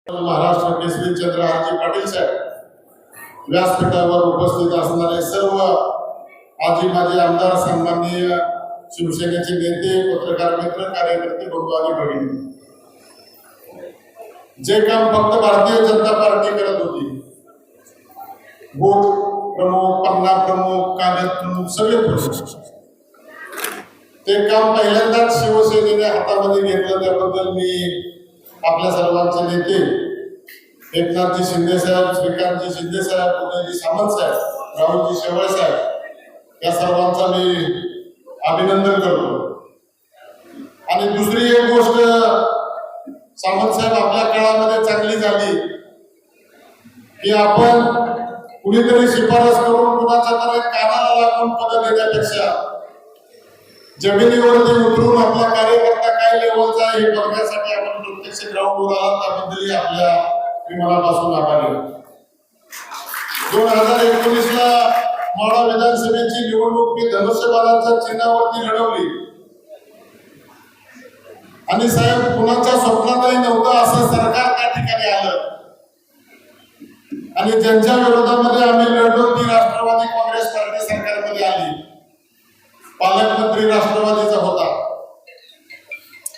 महाराष्ट्र केसरी चंद्रहारजी पाटील साहेब व्यासपीठावर उपस्थित असणारे सर्व आजी माजी आमदार, सन्माननीय शिवसेनेचे नेते, पत्रकार मित्र, कार्यकर्ते, बंधू आणि भगिनी, जे काम फक्त भारतीय जनता पार्टी करत होती, बूथ प्रमुख, पन्ना प्रमुख, कागद प्रमुख, सगळे प्रमुख, ते काम पहिल्यांदाच शिवसेनेने हातामध्ये घेतलं. त्याबद्दल मी आपल्या सर्वांचे नेते एकनाथजी शिंदे साहेब, श्रीकांतजी शिंदे साहेब, उदयजी सामंत साहेब, राहुलजी शेवाळ साहेब या सर्वांचा मी अभिनंदन करतो. आणि दुसरी एक गोष्ट सामंत साहेब, आपल्या काळामध्ये चांगली झाली की आपण कुणीतरी शिफारस करून कुणाच्या तरी कानाला लागून पद देण्यापेक्षा जमिनीवरती उतरून आपला कार्यकर्ता काय लेवलचा आहे हे बघण्यासाठी आपण प्रत्यक्ष ग्राउंडवर आला, त्याबद्दल आपल्या मी मनापासून आभारी आहे. 2019 ला माढा विधानसभेची निवडणूक मी धनुष्यबाणाच्या चिन्हावरती लढवली आणि साहेब, कुणाच्या स्वप्नातही नव्हतं असं सरकार त्या ठिकाणी आलं आणि ज्यांच्या विरोधामध्ये आम्ही लढलो ती राष्ट्रवादी काँग्रेस पार्टी सरकारमध्ये आली. पालकमंत्री राष्ट्रवादीचा होता.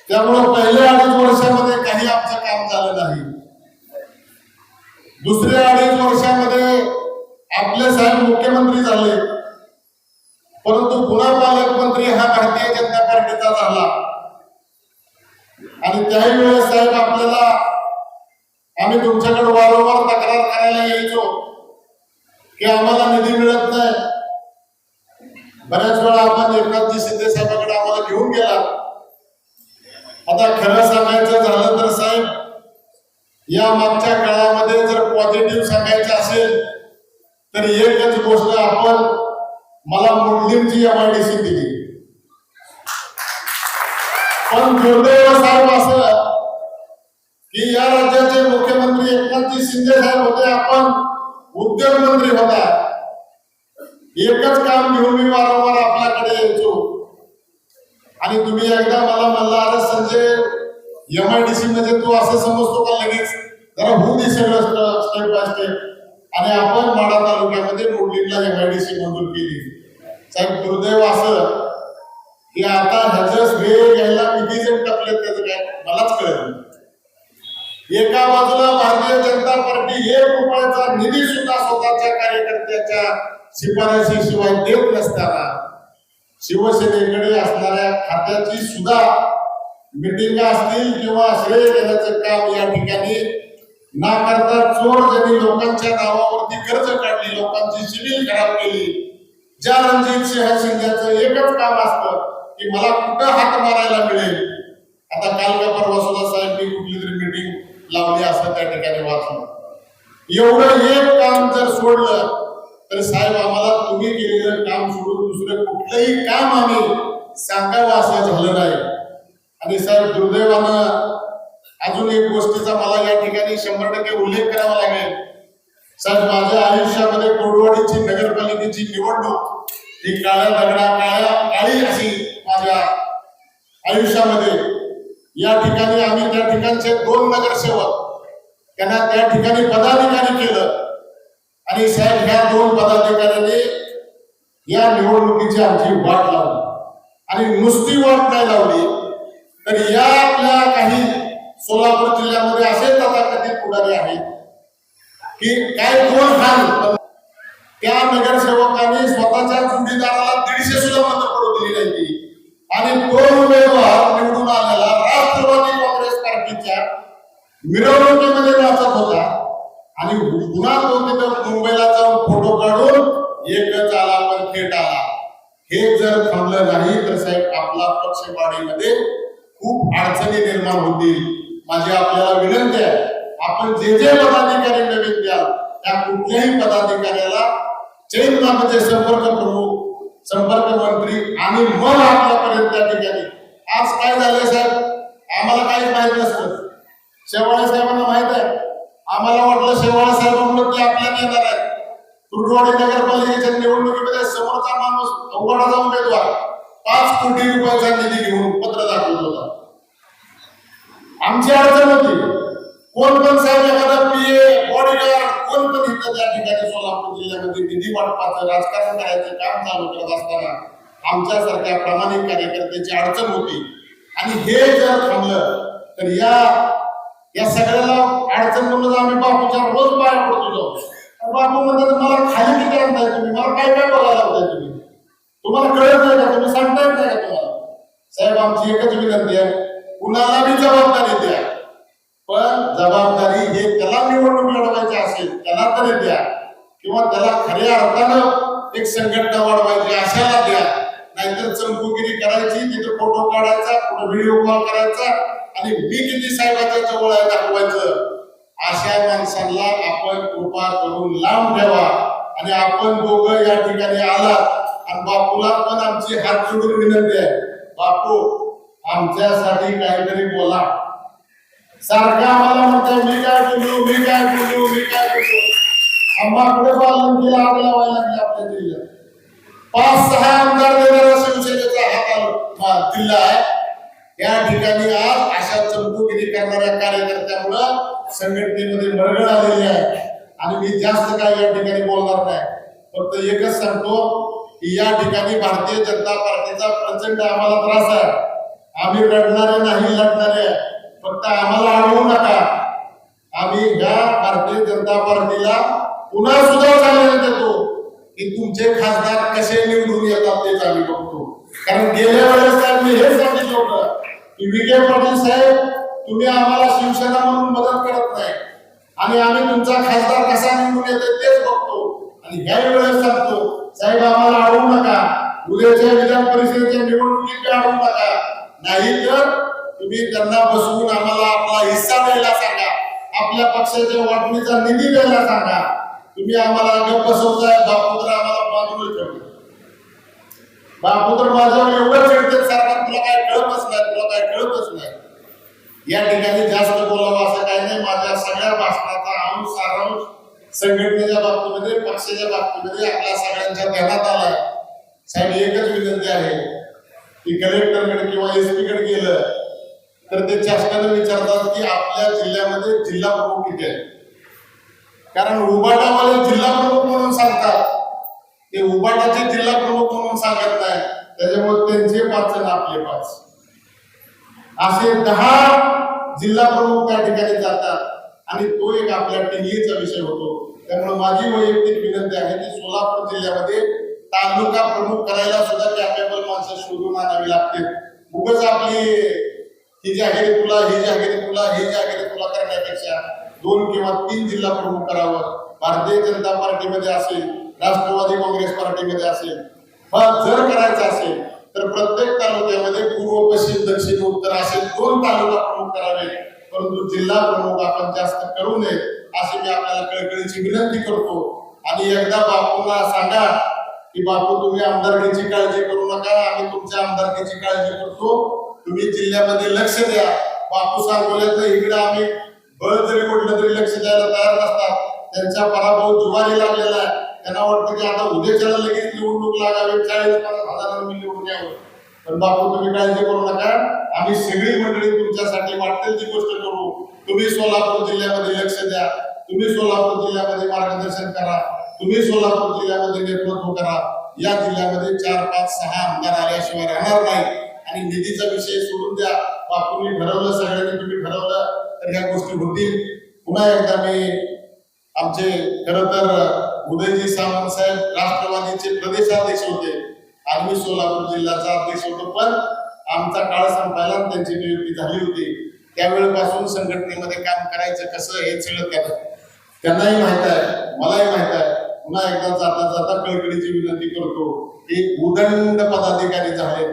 त्यामुळे पहिल्या 2.5 वर्षामध्ये काही आमचं काम झालं नाही. दुसऱ्या 2.5 वर्षामध्ये आपले साहेब मुख्यमंत्री झाले, परंतु पुन्हा पालकमंत्री हा भारतीय जनता पार्टीचा झाला. आणि त्याही वेळेस साहेब आपल्याला आम्ही तुमच्याकडे वारंवार तक्रार करायला यायचो की आम्हाला निधी मिळत नाही. बऱ्याच वेळा आपण एकनाथजी शिंदे साहेबांकडे आम्हाला घेऊन गेला. आता खरं सांगायचं झालं तर साहेब, या मागच्या काळामध्ये जर पॉझिटिव्ह सांगायचं असेल तर एकच गोष्ट, आपण मला मुस्लिमची MIDC दिली. पण दुर्दैव साहेब असं की या राज्याचे मुख्यमंत्री एकनाथजी शिंदे साहेब होते, आपण उद्योग मंत्री होता. एकच काम घेऊन मी वारंवार आपल्याकडे यायचो आणि तुम्ही एकदा मला म्हणला, अरे संजय, MIDC म्हणजे तू असं समजतो का लगेच, जरा होऊ दे सगळं स्टेप बाय स्टेप. आणि आपण माढा तालुक्यामध्ये मुलींना MIDC मंजूर केली. साहेब, दुर्दैव असं की आता ह्याचं श्रेय घ्यायला किती जण टपले त्याचं काय मलाच कळलं. एका बाजूला भारतीय जनता पार्टी 1 रुपयाचा निधी सुद्धा स्वतःच्या कार्यकर्त्याच्या शिफारशीशिवाय देत नसताना शिवसेनेकडे असणाऱ्या खात्याची सुद्धा मिटिंग असतील किंवा श्रेय घेण्याचं काम या ठिकाणी ना करता चोर ज्यांनी लोकांच्या नावावरती कर्ज काढली, लोकांची सिव्हिल खराब केली. ज्या रणजित सिंह शिंदेचं एकच काम असतं की मला कुठं हात मारायला मिळेल. आता काल का परवा सुद्धा साहेब मी कुठली तरी मीटिंग लावली असं त्या ठिकाणी वाचलं. एवढं एक काम जर सोडलं तर साहेब, आम्हाला तुम्ही केलेलं काम सोडून दुसरं कुठलंही काम आम्ही सांगावं असं झालं नाही. आणि साहेब, दुर्दैवानं अजून एक गोष्टीचा मला या ठिकाणी 100% उल्लेख करावा लागेल. साहेब, माझ्या आयुष्यामध्ये कोडवाडीची नगरपालिकेची निवडणूक ही काळी अशी माझ्या आयुष्यामध्ये, या ठिकाणी आम्ही त्या ठिकाणचे 2 नगरसेवक त्यांना त्या ठिकाणी पदाधिकारी केलं. आणि साहेब, ह्या 2 पदाधिकाऱ्यांनी या निवडणुकीची आमची वाट लावली. आणि नुसती वाट नाही लावली तर या आपल्या काही सोलापूर जिल्ह्यामध्ये असे तथाकथित पुढारी आहेत की काय कोण खाल, त्या नगरसेवकांनी स्वतःच्या जोडीदाराला 150 सुद्धा मतं पडू दिली नाही. आणि तो उमेदवार निवडून आलेला राष्ट्रवादी काँग्रेस पार्टीच्या मिरवणुकीमध्ये नाचत होता आणि पुन्हा तो तिथं मुंबईला जाऊन फोटो काढून एकच आला पण थेट आला. हे जर थांबलं नाही तर साहेब, आपला पक्षवाढीमध्ये खूप अडचणी निर्माण होतील. माझी आपल्याला विनंती आहे, आपण जे पदाधिकारी नवीन द्याल त्या कुठल्याही पदाधिकाऱ्याला चैन नामाचे संपर्क प्रमुख, संपर्क मंत्री आणि मग आपल्यापर्यंत त्या ठिकाणी. आज काय झालंय साहेब, आम्हाला काहीच माहित नसतं. शेवाळे साहेबांना माहित आहे. आम्हाला वाटलं शेवाळे साहेबांमुळे ते आपल्याला येणार आहे. कुर्डवाडी नगरपालिकेच्या निवडणुकीमध्ये समोरचा माणूस अवघडाचा उमेदवार 5 कोटी रुपयाचा निधी घेऊन पत्र दाखवत होता. आमची अडचण होती, कोण पण साहेब एखादा पीए बॉडीगार्ड कोण पण इथं त्या ठिकाणी सोलापूर जिल्ह्यामध्ये निधी वाटपाचं राजकारण करायचं काम चालू करत असताना आमच्यासारख्या प्रामाणिक कार्यकर्त्याची अडचण होती आणि हे जर थांबलं तर या सगळ्याला अडचण म्हणून आम्ही बापूच्या रोज पाया पडतो जाऊ. बापू म्हणतात मला खाली किती आणताय तुम्ही, मला काय काय बघायला लावताय तुम्ही, तुम्हाला कळत नाही का, तुम्ही सांगता येत नाही का तुम्हाला. साहेब आमची एकच विनंती आहे, कुणाला बी जबाबदारी द्या, पण जबाबदारी हे त्याला निवडणूक लढवायची असेल त्याला तरी द्या, किंवा त्याला खऱ्या अर्थानं एक संघटना वाढवायची अशाला द्या. नाहीतर चमकुगिरी करायची, तिथे फोटो काढायचा, कुठे व्हिडिओ कॉल करायचा आणि मी किती साहेबाच्या जवळ आहे दाखवायचं. अशा माणसांना आपण कृपा करून लांब ठेवा आणि आपण दोघं या ठिकाणी आलात आणि बापूला पण आमची हात जोडून विनंती आहे, बापू आमच्यासाठी काहीतरी बोला. सारखं आम्हाला म्हणताय मी काय बोलू मी काय बोलू मी काय बोलू. आम्हाकडे पालन केला आग लावायला लागले आपल्या जिल्ह्यात. 5-6 आमदार देणारा शिवसेनेचा हा जिल्हा आहे. या ठिकाणी आज अशा चमकुगिरी करणाऱ्या कार्यकर्त्यामुळं संघटनेमध्ये मरगळ आलेली आहे आणि मी जास्त काय या ठिकाणी बोलणार नाही. फक्त एकच सांगतो की या ठिकाणी भारतीय जनता पार्टीचा प्रचंड आम्हाला त्रास आहे. आम्ही रडणारे नाही लढणारे, फक्त आम्हाला अडवू नका. आम्ही या भारतीय जनता पार्टीला पुन्हा सुद्धा चालना देतो की तुमचे खासदार कसे निवडून येतात तेच आम्ही बघतो. कारण गेल्या वेळेस मी हेच सांगितलं होतं की विखे पाटील साहेब तुम्ही आम्हाला शिवसेना म्हणून मदत करत नाही आणि आम्ही तुमचा खासदार कसा निवडून येतो तेच बघतो. आणि ह्या वेळेस सांगतो साहेब आम्हाला अडवू नका, उद्याच्या विधान परिषदेच्या निवडणुकीत अडवू नका, नाही तर तुम्ही त्यांना बसवून आम्हाला आपला हिस्सा द्यायला सांगा, आपल्या पक्षाच्या वाटणीचा निधी द्यायला सांगा. तुम्ही आम्हाला गप्प बसवताय. बापू तर आम्हाला बाजूला ठेवतो. बापू तर माझ्यावर एवढं चिडते सारखं तुला काय कळतच नाही, तुला काय कळतच नाही. या ठिकाणी जास्त बोलावं असं काही नाही. माझ्या सगळ्या भाषणाचा अंश सारांश संघटनेच्या बाबतीमध्ये पक्षाच्या बाबतीमध्ये आपल्या सगळ्यांच्या ध्यानात आलाय. साहेब एकच विनंती आहे की कलेक्टरकडे किंवा एसपी कडे गेलं तर ते चाष्टाने विचारतात की आपल्या जिल्ह्यामध्ये जिल्हा प्रमुख किती आहे. कारण उबाटावाले जिल्हा प्रमुख म्हणून सांगतात, ते उबाटाचे जिल्हा प्रमुख म्हणून सांगत नाही, त्याच्यामुळे त्यांचे 5 आणि आपले 5 असे 10 जिल्हा प्रमुख त्या ठिकाणी जातात आणि तो एक आपल्या टिंगलीचा विषय होतो. त्यामुळे माझी वैयक्तिक विनंती आहे की सोलापूर जिल्ह्यामध्ये तालुका प्रमुख करायला सुद्धा कॅपेबल माणसं शोधून आणावी लागतील. उगाच आपली ही जागिरी तुला ही जागिरी तुला ही जागिरी तुला करण्यापेक्षा 2 किंवा 3 जिल्हा प्रमुख करावं. भारतीय जनता पार्टीमध्ये असेल, राष्ट्रवादी काँग्रेस पार्टीमध्ये असेल, जर करायचं असेल तर प्रत्येक तालुक्यामध्ये पूर्व पश्चिम दक्षिण उत्तर असे 2 तालुका प्रमुख करावे, परंतु जिल्हा प्रमुख आपण जास्त करू नये अशी मी आपल्याला कळकळीची विनंती करतो. आणि एकदा बापूंना सांगा की बापू तुम्ही आमदारकीची काळजी करू नका, आम्ही तुमच्या आमदारकीची काळजी करतो, तुम्ही जिल्ह्यामध्ये लक्ष द्या. बापू सांगोल्याचं इकडे आम्ही बळ जरी म्हटलं तरी लक्ष द्यायला तयार नसतात. त्यांचा पराभव जुवारी लागलेला आहे. त्यांना वाटतं की आता उद्याच्याला लगेच निवडणूक लागावी, 40-50 हजारांनी निवडून यावं. पण बापू तुम्ही काळजी करू नका, आम्ही सगळी मंडळी तुमच्यासाठी वाटेल ती गोष्ट करू. तुम्ही सोलापूर जिल्ह्यामध्ये लक्ष द्या, तुम्ही सोलापूर जिल्ह्यामध्ये मार्गदर्शन करा, तुम्ही सोलापूर जिल्ह्यामध्ये नेतृत्व करा. या जिल्ह्यामध्ये 4-5-6 आमदार आल्याशिवाय राहणार नाही. आणि निधीचा विषय सोडून द्या, बापूंनी ठरवलं, सगळ्यांनी तुम्ही ठरवलं तर ह्या गोष्टी होतील. पुन्हा एकदा मी आमचे खरं तर उदयजी सामंत साहेब राष्ट्रवादीचे प्रदेशाध्यक्ष होते आणि मी सोलापूर जिल्ह्याचा अध्यक्ष होतो, पण आमचा काळ संपायला त्यांची नियुक्ती झाली होती. त्यावेळेपासून संघटनेमध्ये काम करायचं कसं हे सगळं त्यांनाही माहित आहे, मलाही माहित आहे. पुन्हा एकदा जाता जाता कळकळीची विनंती करतो की उदंड पदाधिकारी झाले,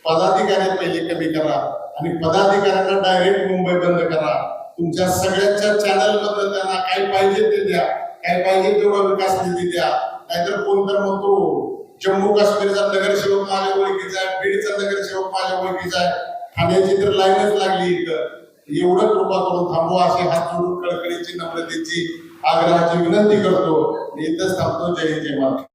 पदाधिकारी पहिले कमी करा आणि पदाधिकाऱ्यांना डायरेक्ट मुंबई बंद करा. तुमच्या सगळ्यांच्या चॅनल मधून त्यांना काय पाहिजे ते द्या, काय पाहिजे तेवढा विकास निधी द्या. नाहीतर कोणतर म्हणतो जम्मू काश्मीरचा नगरसेवक माझ्या ओळखीचा आहे, बीडचा नगरसेवक माझ्या ओळखीचा आहे, ठाण्याची तर लाईनच लागली इथं. एवढं कृपा करून थांबवा अशी हात जोडून कळकळीची नम्रतेची आग्रहाची विनंती करतो. इथंच थांबतो. जय हिंद, जय महाराष्ट्र.